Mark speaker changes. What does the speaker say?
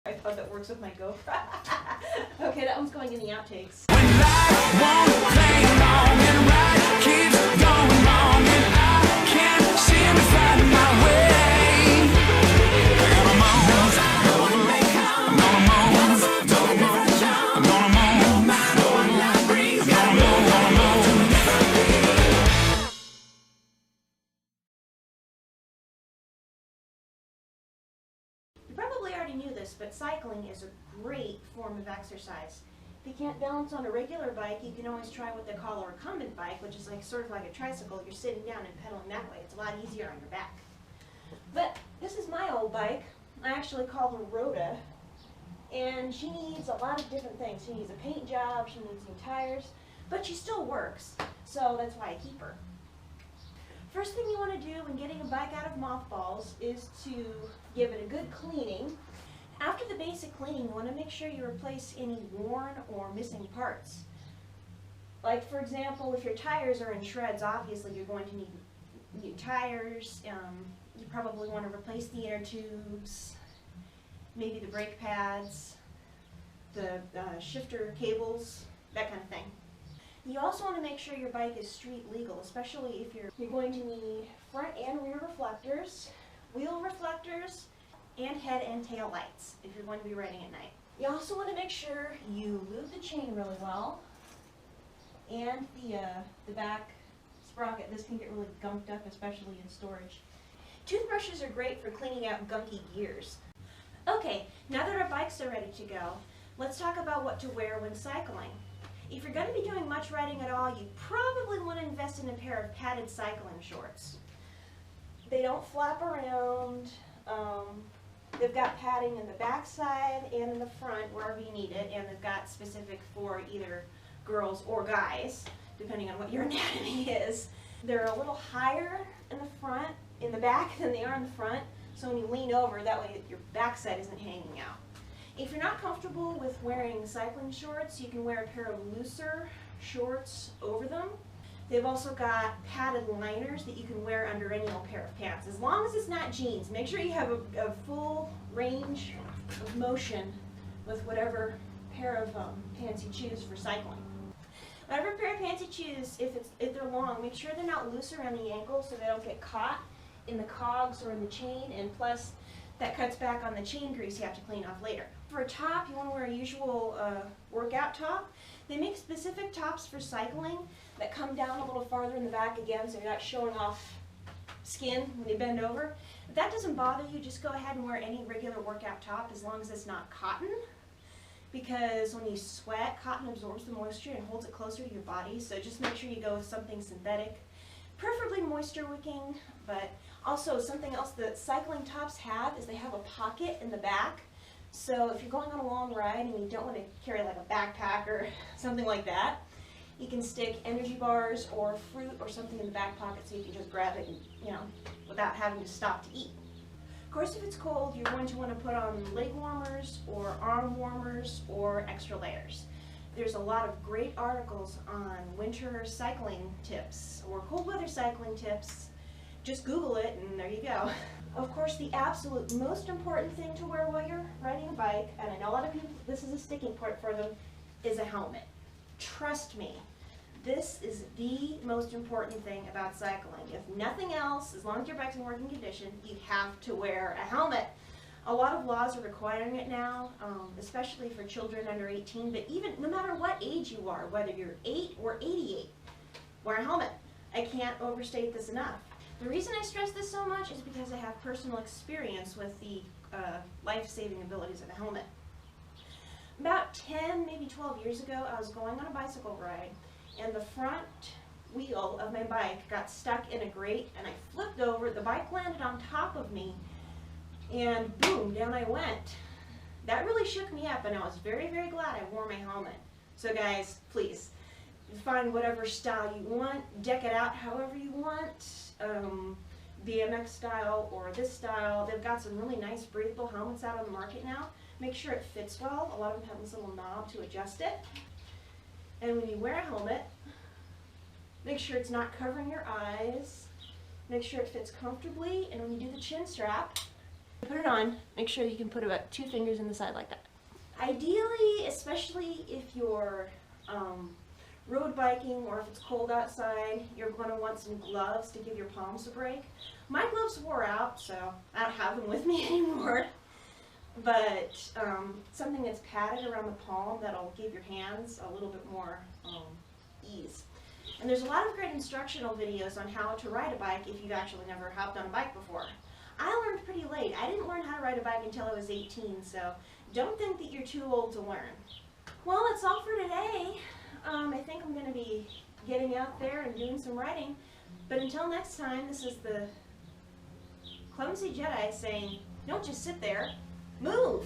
Speaker 1: iPod that works with my GoPro. Okay, that one's going in the outtakes.
Speaker 2: When life won't play along and ride keeps going wrong and I can't seem to find my way. I got a move, I'm gonna move, I'm gonna move, I'm gonna move, no matter what life brings, gonna move.
Speaker 1: You probably already knew this, but cycling is a great form of exercise. If you can't balance on a regular bike, you can always try what they call a recumbent bike, which is sort of like a tricycle. You're sitting down and pedaling that way. It's a lot easier on your back. But this is my old bike. I actually call her Rhoda, and she needs a lot of different things. She needs a paint job, she needs new tires, but she still works, so that's why I keep her. First thing you want to do when getting a bike out of mothballs is to give it a good cleaning. After the basic cleaning, you want to make sure you replace any worn or missing parts. Like, for example, if your tires are in shreds, obviously you're going to need new tires. You probably want to replace the inner tubes, maybe the brake pads, the shifter cables, that kind of thing. You also want to make sure your bike is street legal, especially if you're going to need front and rear reflectors, wheel reflectors, and head and tail lights if you're going to be riding at night. You also want to make sure you lube the chain really well, and the back sprocket. This can get really gunked up, especially in storage. Toothbrushes are great for cleaning out gunky gears. Okay, now that our bikes are ready to go, let's talk about what to wear when cycling. If you're going to be doing much riding at all, you probably want to invest in a pair of padded cycling shorts. They don't flap around. They've got padding in the back side and in the front, wherever you need it, and they've got specific for either girls or guys, depending on what your anatomy is. They're a little higher in the back than they are in the front, so when you lean over, that way your backside isn't hanging out. If you're not comfortable with wearing cycling shorts, you can wear a pair of looser shorts over them. They've also got padded liners that you can wear under any old pair of pants, as long as it's not jeans. Make sure you have a full range of motion with whatever pair of pants you choose for cycling. Whatever pair of pants you choose, if they're long, make sure they're not loose around the ankle so they don't get caught in the cogs or in the chain, and plus that cuts back on the chain grease you have to clean off later. For a top, you want to wear a usual workout top. They make specific tops for cycling that come down a little farther in the back again, so you're not showing off skin when you bend over. If that doesn't bother you, just go ahead and wear any regular workout top as long as it's not cotton, because when you sweat, cotton absorbs the moisture and holds it closer to your body, so just make sure you go with something synthetic, preferably moisture wicking. But also something else that cycling tops have is they have a pocket in the back. So if you're going on a long ride and you don't want to carry like a backpack or something like that, you can stick energy bars or fruit or something in the back pocket so you can just grab it and, without having to stop to eat. Of course, if it's cold, you're going to want to put on leg warmers or arm warmers or extra layers. There's a lot of great articles on winter cycling tips or cold weather cycling tips. Just Google it and there you go. Of course, the absolute most important thing to wear while you're riding a bike, and I know a lot of people, this is a sticking point for them, is a helmet. Trust me, this is the most important thing about cycling. If nothing else, as long as your bike's in working condition, you have to wear a helmet. A lot of laws are requiring it now, especially for children under 18, but even no matter what age you are, whether you're 8 or 88, wear a helmet. I can't overstate this enough. The reason I stress this so much is because I have personal experience with the life-saving abilities of a helmet. About 10, maybe 12 years ago, I was going on a bicycle ride, and the front wheel of my bike got stuck in a grate, and I flipped over, the bike landed on top of me, and boom, down I went. That really shook me up, and I was very, very glad I wore my helmet. So guys, please, find whatever style you want, deck it out however you want, BMX style or this style. They've got some really nice breathable helmets out on the market now. Make sure it fits well. A lot of them have this little knob to adjust it. And when you wear a helmet, make sure it's not covering your eyes. Make sure it fits comfortably, and when you do the chin strap, Put it on, make sure you can put about 2 fingers in the side like that. Ideally, especially if you're road biking or if it's cold outside, you're going to want some gloves to give your palms a break. My gloves wore out, so I don't have them with me anymore. But something that's padded around the palm that'll give your hands a little bit more ease. And there's a lot of great instructional videos on how to ride a bike if you've actually never hopped on a bike before. I learned pretty late. I didn't learn how to ride a bike until I was 18, so don't think that you're too old to learn. Well, that's all for today. I think I'm going to be getting out there and doing some riding. But until next time, this is the Clumsy Jedi saying, don't just sit there, move!